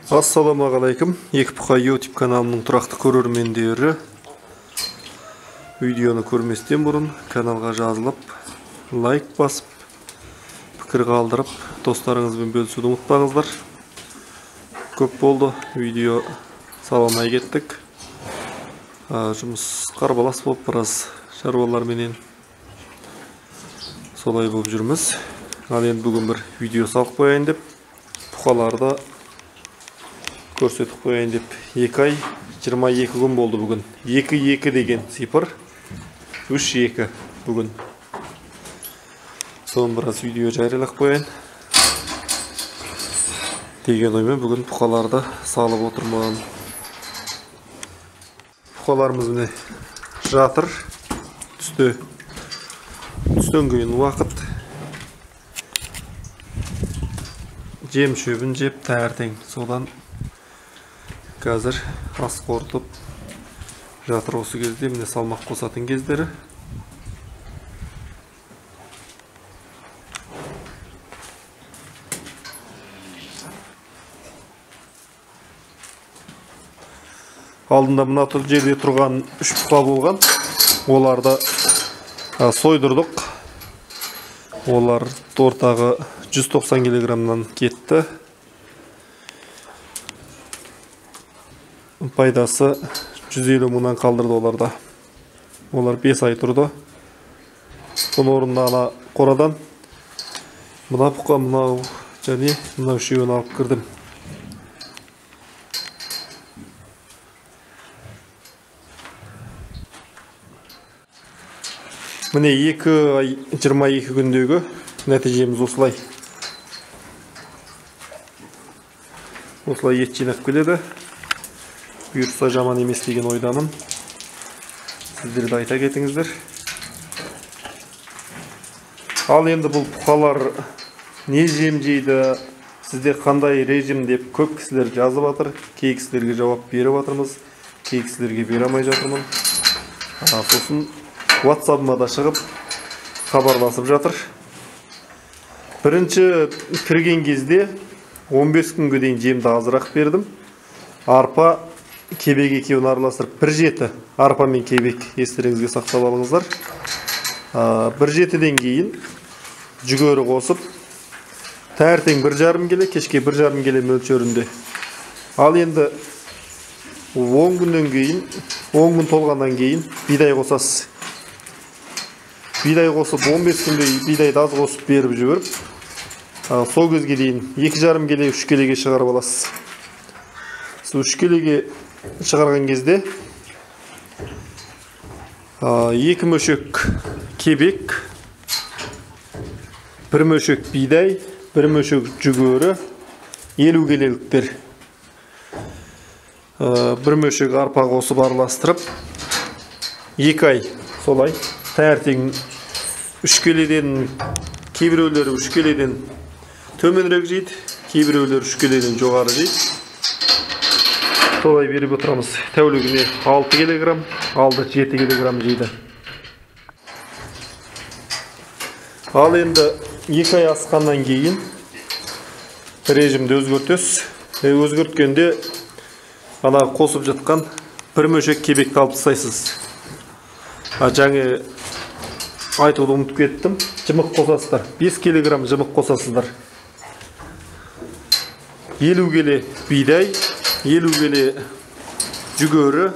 Ассалаумағалейкум. Екі бұқа YouTube каналының тұрақты көрермендері. Видеоны көрместен бұрын каналға жазылып, лайк басып, пікір қалдырып, достарыңызбен бөлісуді ұмытпаңыздар. Көп болды, видео саламай кеттік. Жұмыс қарбалас болып, біраз шаруаларменен солай болып жүрміз. Ал енді бүгін бір видео салып қояйын деп, бұқаларды көрсетіп қояйын деп. 2 ай 22 күн болды бүгін. 2-2 деген цифр. 3-2 бүгін. Соны біраз видео жариялап қояйын деген оймен бүгін бұқаларды салып отырмын. Бұқаларымыз міне жатыр. Түстен кейін уақыт. Жем шөбін жеп тәртең. Содан қазір ас қорытып жатыр. Осы кезде міне салмақ қосатын кездері. Алдында мына жерде тұрған 3 бұқа болған. Оларды сойдырдық. Олар ортағы 190 килограммнан кетті. Пайдасы 150 мыңнан қалдырды оларда. Олар 5 ай тұрды. Бұны орнына ана қорадан мына бұқа, мынау және мына үшеуін алып кірдім. Міне 2 ай 22 күндегі нәтижеміз осылай. Осылай ет жинап келеді. Бұйырса жаман емес деген ойдамын. Сіздер де айта кетіңіздер. Ал енді бұл бұқалар не жем жейді, сізде қандай режим деп көп кісілер жазып жатыр. Кей кісілерге жауап беріп жатырмыз, кей кісілерге бере алмай жатырмын. Сосын WhatsApp-ма да шығып хабарласып жатыр. Бірінші кірген кезде 15 күнге дейін жемді азырақ бердім. Арпа кебек екеуін араластырып 1,7 арпа мен кебек, естеріңізге сақтап алыңыздар. 1,7-ден кейін жүгері қосып, тәртең 1,5 келе, кешке 1,5 келе мөлшерінде. Ал енді 10 күннен кейін, 10 күн толғаннан кейін бидай қосасыз. Бидай қосып 15 күнде бидайды аз қосып беріп жіберіп, сол кезге дейін 2,5 келе, 3 келеге шығарып аласыз. 3 келеге шығарған кезде 2 мөшек кебек, 1 мөшек бидай, 1 мөшек жүгері, 50 келеліктер, 1 мөшек арпа қосып араластырып 2 ай солай тәртең 3 келеден, кейбіреулері 3 келеден төменірек жейді, кейбіреулері 3 келеден жоғары жейді. Солай беріп отырамыз. Тәулігіне 6 килограмм, алды 7 килограмм жейді. Ал енді 2 ай асқаннан кейін режимді өзгертесіз. Өзгерткенде ана қосып жатқан 1 мөшек кебекті алып тастайсыз. Жаңа айтуды ұмытып кеттім. Жымық қосасыздар. 5 килограмм жымық қосасыздар. 50 келе бидай, 50 келе жүгері,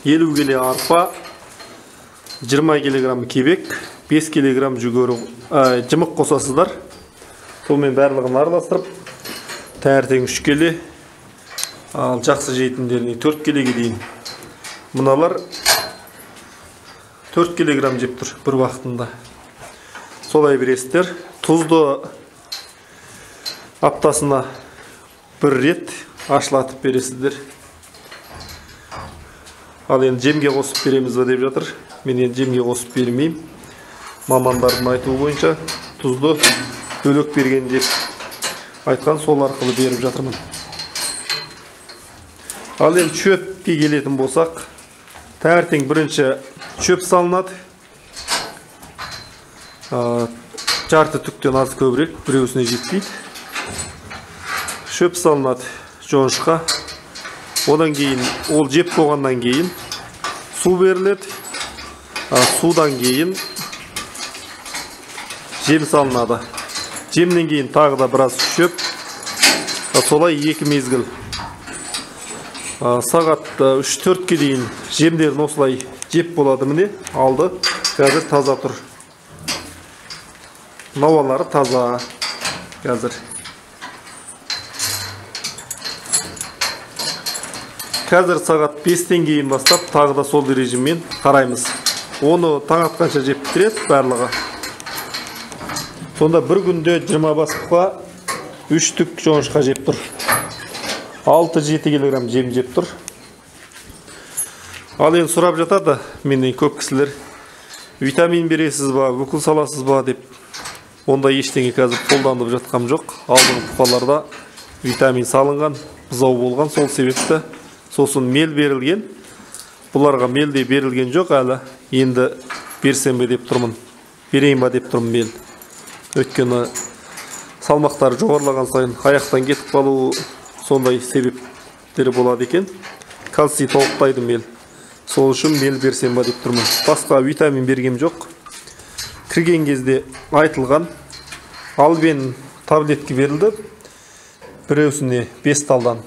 50 келе арпа, 20 килограмм кебек, 5 килограмм жүгері жымық қосасыздар. Сонымен барлығын араластырып, тәртең 3 келе, ал жақсы жейтіндеріне 4 келеге дейін. Мыналар 4 килограмм жеп тұр бір уақытында. Солай бересіздер. Тұзды аптасына 1 рет ашылатып бересіздер. Ал енді жемге қосып береміз ба деп жатыр. Мен енді жемге қосып бермеймін. Мамандардың айтуы бойынша тұзды бөлек берген деп айтқан, сол арқылы беріп жатырмын. Ал енді шөпке келетін болсақ, тәртең бірінші шөп салынады. Жарты түктен аз көбірек, біреусіне жетпейді. шөп салынады жоңышқа. Одан кейін, ол жеп болғаннан кейін су беріледі. Судан кейін жем салынады. Жемнен кейін тағы да біраз шөп. Солай 2 мезгіл. Сағат 3-4-ке дейін жемдерін осылай жеп болады. Міне алды. Қазір таза тұр. Навалары таза қазір. Қазір сағат 5-тен кейін бастап тағы да сол режиммен қараймыз. Оны таң атқанша жеп бітіреді барлығы. Сонда бір күнде 20 басқа 3 түк жоңышқа жеп тұр. 6-7 килограмм жем жеп тұр. Ал енді сұрап жатады менен көп кісілер, витамин бересіз ба, бүкіл саласыз ба деп. Онда ештеңе қазір қолданып жатқам жоқ. Алдыңғы бұқаларда витамин салынған, бұзау болған, сол себепті. Сосын мел берілген. Бұларға мел де берілген жоқ әлі. Енді берсем бе деп тұрмын. Берейін ба деп тұрмын мел. Өйткені салмақтары жоғарылаған сайын аяқтан кетіп қалу сондай себептері болады екен. Кальций толықтайды мел. Сол үшін мел берсем ба деп тұрмын. Басқа витамин бергем жоқ. Кірген кезде айтылған албен таблетки берілді. Біреусіне 5 талдан.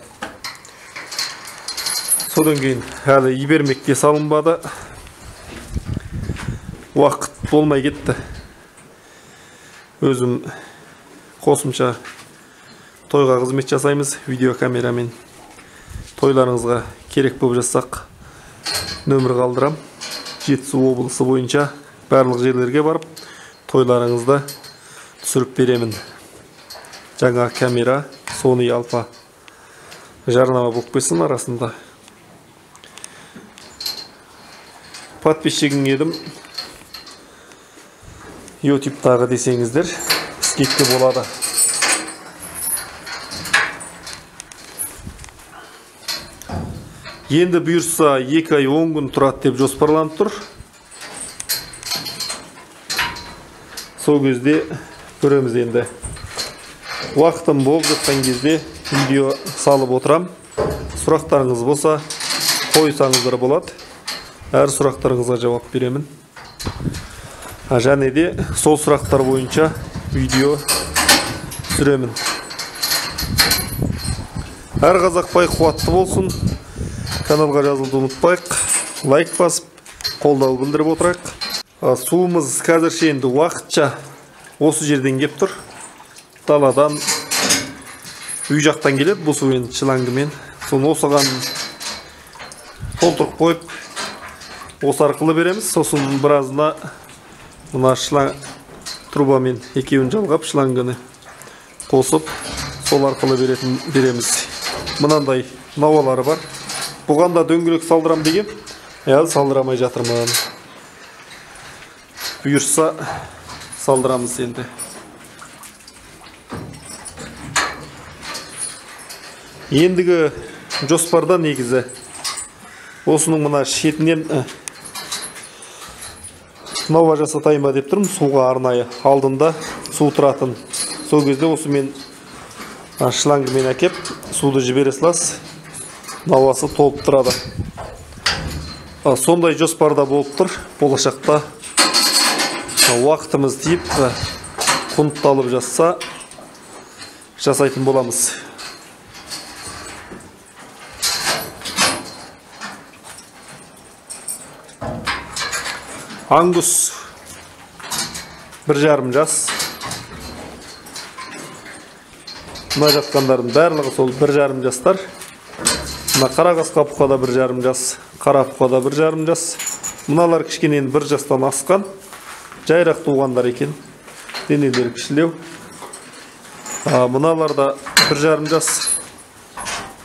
Содан кейін әлі ибермекке салынбады. Уақыт болмай кетті. Өзім қосымша тойға қызмет жасаймыз видеокамерамен. Тойларыңызға керек болып жатсақ нөмір қалдырам. Жетісу облысы бойынша барлық жерлерге барып тойларыңызды түсіріп беремін. Жаңа камера Sony Alpha. Жарнама болып қойсын арасында. Подписчигің едім. YouTube'тағы десеңіздер, скидка болады. Енді бұйырса 2 ай 10 күн тұрады деп жоспарланып тұр. Сол кезде көреміз енді. Уақытым болып жатқан кезде видео салып отырам. Сұрақтарыңыз болса, қойсаңыздар болады. Әр сұрақтарыңызға жауап беремін. Және де сол сұрақтар бойынша видео түсіремін. Әр қазақ бай қуатты болсын. Каналға жазылуды ұмытпайық. Лайк басып, қолдау білдіріп отырайық. Суымыз қазірше енді уақытша осы жерден кеп тұр. Даладан үй жақтан келеді бұл су енді шлангымен. Соны осыған толтырып қойып, осы арқылы береміз. Сосын біразына мына шланг трубамен екеуін жалғап шлангыны қосып, сол арқылы береміз. Мынандай навалары бар. Бұған да дөңгелек салдырам деген, салдырамай жатырмын. Бұйырса салдырамыз енді. Ендігі жоспарда негізі осының мына шетінен нова жасатайын ба деп тұрмын. Суға арнайы алдында су тұратын. Сол кезде осымен шлангымен әкеп суды жібере саласыз. Навасы толып тұрады. Сондай жоспарда болып тұр. Болашақта уақытымыз тиіп құнтталып жатса жасайтын боламыз. Ангус 1,5 жас. Мына жатқандардың барлығы сол 1,5 жастар. Мына қара қасқа бұқада 1,5 жас, қара бұқада 1,5 жас. Мыналар кішкенен 1 жастан асқан, жайрақ туғандар екен. Денелері кішілеу. Мыналар да 1,5 жас.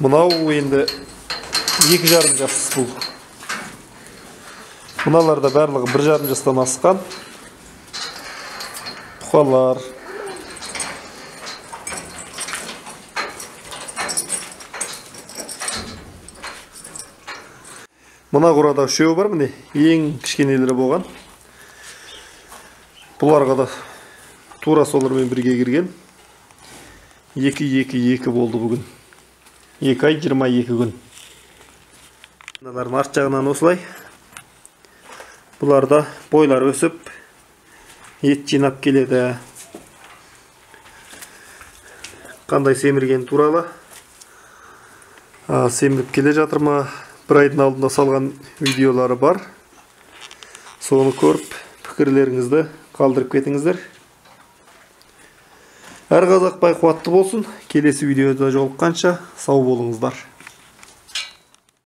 Мынау енді 2,5 жас бұл. Мыналар да барлығы 1,5 жастан асқан бұқалар. Мына қорада 3 бар, міне ең кішкенелері болған. Бұларға да тура солармен бірге кірген. 2-2-2 болды бүгін. 2 ай 22 күн. Мыналардың арт жағынан осылай. Бұларда бойлар өсіп, ет жинап келеді. Қандай семірген туралы. Семіріп келе жатыр ма? Бір айдың алдында салған видеолары бар. Соны көріп, пікірлеріңізді қалдырып кетіңіздер. Әр қазақ бай қуатты болсын. Келесі видеода жолыққанша сау болыңыздар.